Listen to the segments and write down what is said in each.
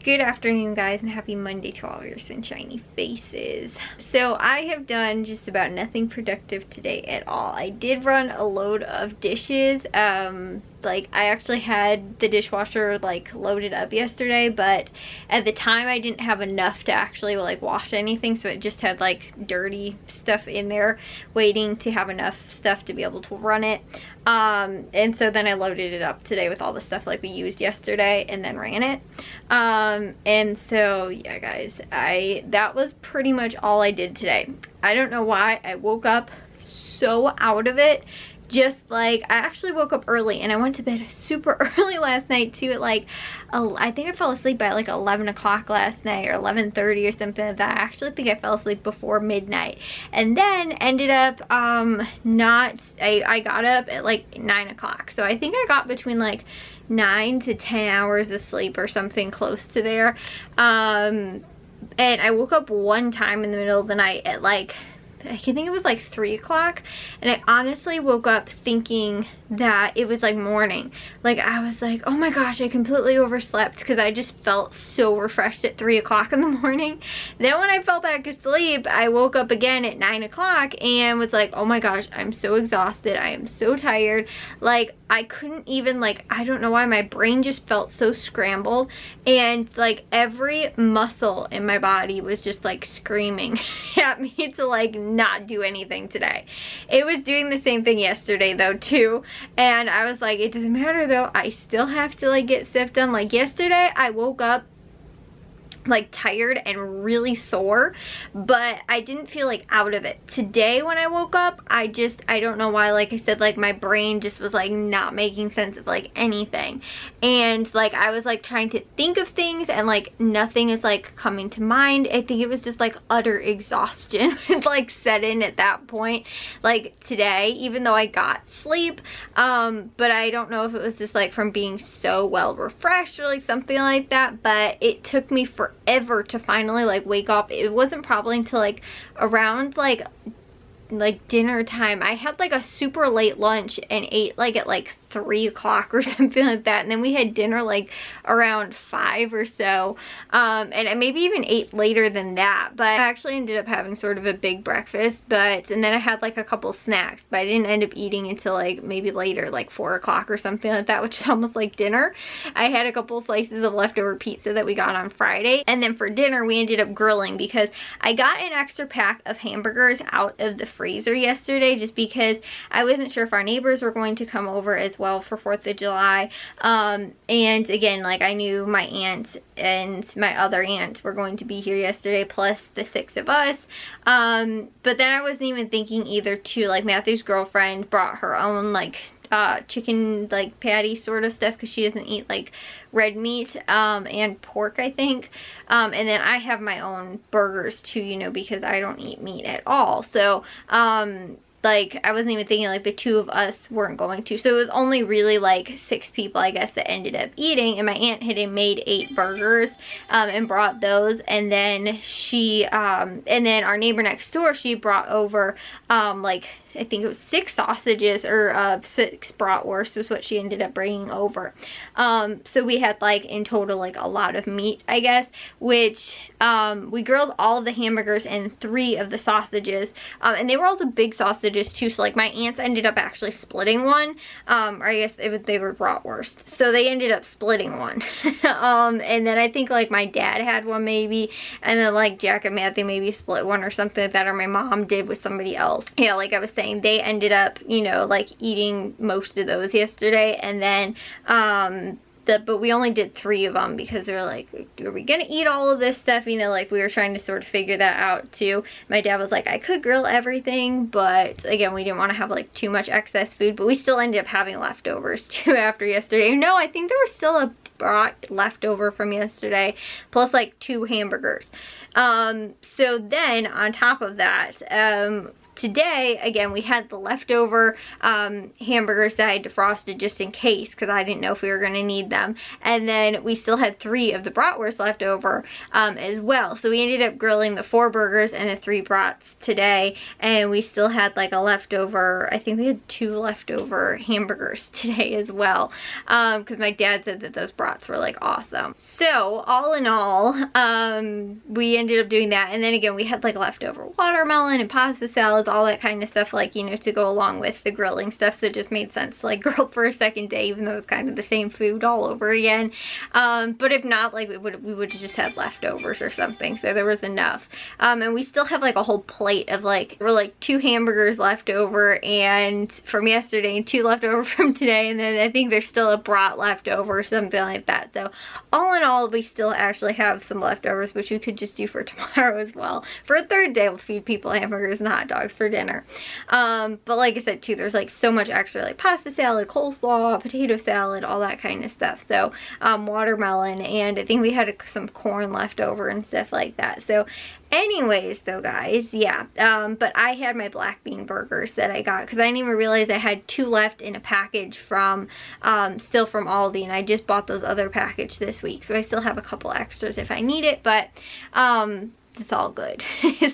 Good afternoon, guys, and happy Monday to all your sunshiny faces. So I have done just about nothing productive today at all. I did run a load of dishes. Like I actually had the dishwasher like loaded up yesterday, but at the time I didn't have enough to actually like wash anything, so it just had like dirty stuff in there waiting to have enough stuff to be able to run it. And so then I loaded it up today with all the stuff like we used yesterday and then ran it. And so yeah, guys, that was pretty much all I did today. I don't know why I woke up so out of it. Just like, I actually woke up early and I went to bed super early last night too, at like, I think I fell asleep by like 11 o'clock last night, or 11:30 or something like that. I actually think I fell asleep before midnight, and then ended up I got up at like 9 o'clock. So I think I got between like 9 to 10 hours of sleep or something close to there. And I woke up one time in the middle of the night at like, I think it was like 3 o'clock, and I honestly woke up thinking that it was like morning. Like I was like, oh my gosh, I completely overslept, because I just felt so refreshed at 3 o'clock in the morning. Then when I fell back asleep, I woke up again at 9 o'clock and was like, oh my gosh, I'm so exhausted, I am so tired. Like I couldn't even, like, I don't know why, my brain just felt so scrambled, and like every muscle in my body was just like screaming at me to like not do anything today. It was doing the same thing yesterday though too, and I was like, it doesn't matter though, I still have to like get stuff done. Like yesterday I woke up like tired and really sore, but I didn't feel like out of it. Today when I woke up, I don't know why, like I said, like my brain just was like not making sense of like anything, and like I was like trying to think of things and like nothing is like coming to mind. I think it was just like utter exhaustion like set in at that point, like today, even though I got sleep, but I don't know if it was just like from being so well refreshed or like something like that, but it took me forever to finally like wake up. It wasn't probably until like around like dinner time. I had like a super late lunch and ate like at like 3 o'clock or something like that, and then we had dinner like around 5 or so, and I maybe even ate later than that, but I actually ended up having sort of a big breakfast, and then I had like a couple snacks, but I didn't end up eating until like maybe later, like 4 o'clock or something like that, which is almost like dinner. I had a couple slices of leftover pizza that we got on Friday, and then for dinner we ended up grilling, because I got an extra pack of hamburgers out of the freezer yesterday just because I wasn't sure if our neighbors were going to come over as well for 4th of July, and again, like I knew my aunt and my other aunt were going to be here yesterday, plus the 6 of us, but then I wasn't even thinking either too, like Matthew's girlfriend brought her own like chicken like patty sort of stuff, because she doesn't eat like red meat and pork, I think, and then I have my own burgers too, you know, because I don't eat meat at all. So like I wasn't even thinking like the 2 of us weren't going to, so it was only really like 6 people I guess that ended up eating, and my aunt had made 8 burgers and brought those, and then she and then our neighbor next door, she brought over like I think it was 6 sausages, or 6 bratwurst was what she ended up bringing over. So we had like in total like a lot of meat, I guess, which we grilled all of the hamburgers and 3 of the sausages, and they were also big sausages too, so like my aunts ended up actually splitting one, or I guess they were bratwurst, so they ended up splitting one. And then I think like my dad had one maybe, and then like Jack and Matthew maybe split one or something like that, or my mom did with somebody else. Yeah, like I was saying, they ended up, you know, like eating most of those yesterday, and then but we only did 3 of them because they were like, are we gonna eat all of this stuff, you know, like we were trying to sort of figure that out too. My dad was like, I could grill everything, but again, we didn't want to have like too much excess food, but we still ended up having leftovers too after yesterday. No, I think there was still a brat left over from yesterday, plus like 2 hamburgers. So then on top of that, today, again, we had the leftover hamburgers that I had defrosted just in case, because I didn't know if we were going to need them. And then we still had 3 of the bratwurst left over as well. So we ended up grilling the 4 burgers and the 3 brats today, and we still had like a leftover, I think we had 2 leftover hamburgers today as well, because my dad said that those brats were like awesome. So all in all, we ended up doing that. And then again, we had like leftover watermelon and pasta salads, all that kind of stuff, like, you know, to go along with the grilling stuff. So it just made sense to like grill for a second day, even though it's kind of the same food all over again. But if not, like we would have just had leftovers or something. So there was enough. And we still have like a whole plate of like, we're like 2 hamburgers left over and from yesterday and 2 left over from today. And then I think there's still a brat left over or something like that. So all in all, we still actually have some leftovers, which we could just do for tomorrow as well. For a 3rd day, we'll feed people hamburgers and hot dogs for dinner. But like I said too, there's like so much extra, like pasta salad, coleslaw, potato salad, all that kind of stuff. So watermelon, and I think we had some corn left over and stuff like that. So anyways though, guys, yeah, but I had my black bean burgers that I got because I didn't even realize I had 2 left in a package from still from Aldi, and I just bought those other package this week, so I still have a couple extras if I need it, but it's all good.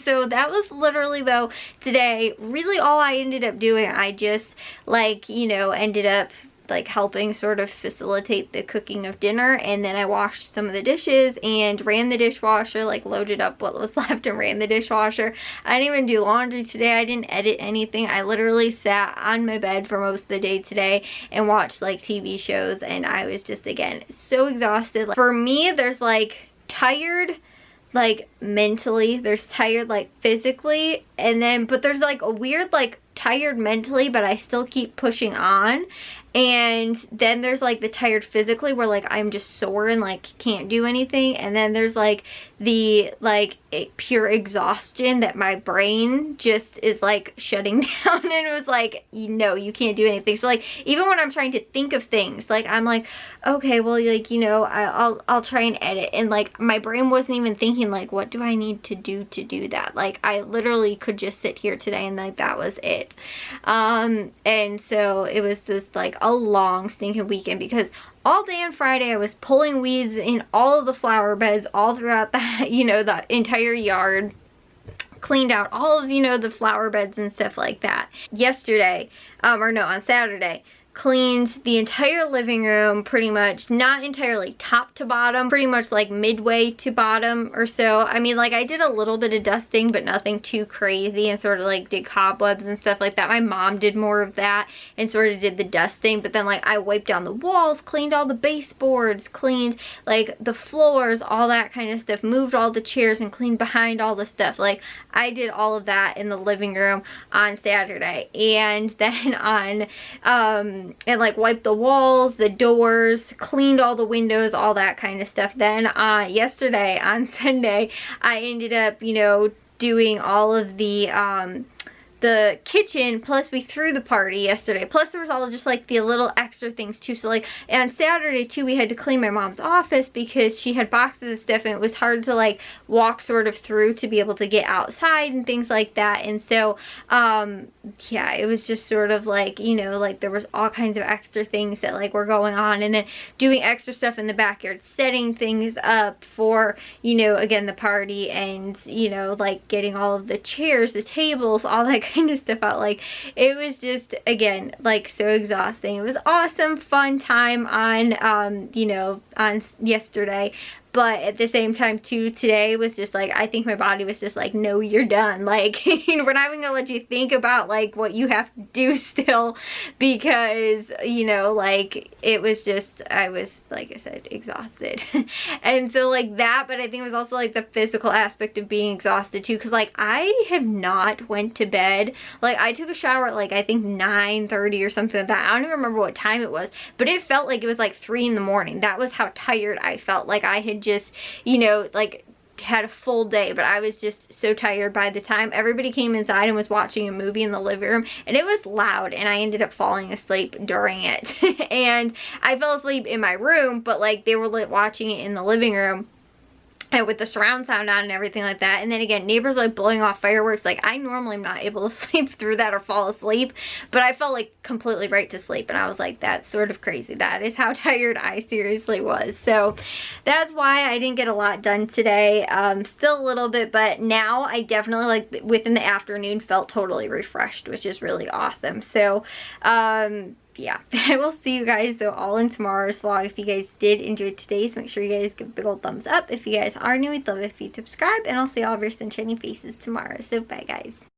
So that was literally though today really all I ended up doing. I just like, you know, ended up like helping sort of facilitate the cooking of dinner, and then I washed some of the dishes and ran the dishwasher, like loaded up what was left and ran the dishwasher. I didn't even do laundry today. I didn't edit anything. I literally sat on my bed for most of the day today and watched like TV shows, and I was just, again, so exhausted. Like, for me, there's like tired like mentally, there's tired like physically, and then but there's like a weird like tired mentally but I still keep pushing on, and then there's like the tired physically where like I'm just sore and like can't do anything, and then there's like the like pure exhaustion that my brain just is like shutting down, and it was like, you know, you can't do anything. So like even when I'm trying to think of things, like I'm like, okay, well, like, you know, I'll try and edit, and like my brain wasn't even thinking like, what do I need to do that? Like I literally could just sit here today and like that was it. And so it was just like a long stinking weekend, because all day on Friday I was pulling weeds in all of the flower beds all throughout the, you know, the entire yard, cleaned out all of, you know, the flower beds and stuff like that. Yesterday, or no, on Saturday, cleaned the entire living room, pretty much, not entirely top to bottom, pretty much like midway to bottom or so. I mean, like I did a little bit of dusting, but nothing too crazy, and sort of like did cobwebs and stuff like that. My mom did more of that and sort of did the dusting, but then like I wiped down the walls, cleaned all the baseboards, cleaned like the floors, all that kind of stuff, moved all the chairs and cleaned behind all the stuff. Like I did all of that in the living room on Saturday, and then on and like wiped the walls, the doors, cleaned all the windows, all that kind of stuff. Then yesterday on Sunday, I ended up, you know, doing all of the kitchen, plus we threw the party yesterday, plus there was all just like the little extra things too. So like, and on Saturday too, we had to clean my mom's office because she had boxes of stuff and it was hard to like walk sort of through to be able to get outside and things like that. And so yeah, it was just sort of like, you know, like there was all kinds of extra things that like were going on, and then doing extra stuff in the backyard, setting things up for, you know, again, the party, and, you know, like getting all of the chairs, the tables, all that kind of stuff out. Like it was just, again, like so exhausting. It was awesome, fun time on you know, on yesterday, but at the same time too, today was just like, I think my body was just like, no, you're done. Like we're not even gonna let you think about like what you have to do still, because, you know, like it was just, I was, like I said, exhausted. And so like that, but I think it was also like the physical aspect of being exhausted too, because like I have not went to bed. Like I took a shower at like I think 9:30 or something like that. I don't even remember what time it was, but it felt like it was like 3 in the morning. That was how tired I felt. Like I had just, you know, like had a full day, but I was just so tired by the time everybody came inside and was watching a movie in the living room, and it was loud, and I ended up falling asleep during it. And I fell asleep in my room, but like they were watching it in the living room. and with the surround sound on and everything like that. And then again, neighbors like blowing off fireworks. Like, I normally am not able to sleep through that or fall asleep, but I felt like completely right to sleep, and I was like, that's sort of crazy. That is how tired I seriously was. So that's why I didn't get a lot done today. Still a little bit, but now I definitely, like, within the afternoon felt totally refreshed, which is really awesome. So yeah, I will see you guys though all in tomorrow's vlog. If you guys did enjoy today's, make sure you guys give a big old thumbs up. If you guys are new, we'd love it if you subscribe, and I'll see all of your sunshiny faces tomorrow. So bye guys.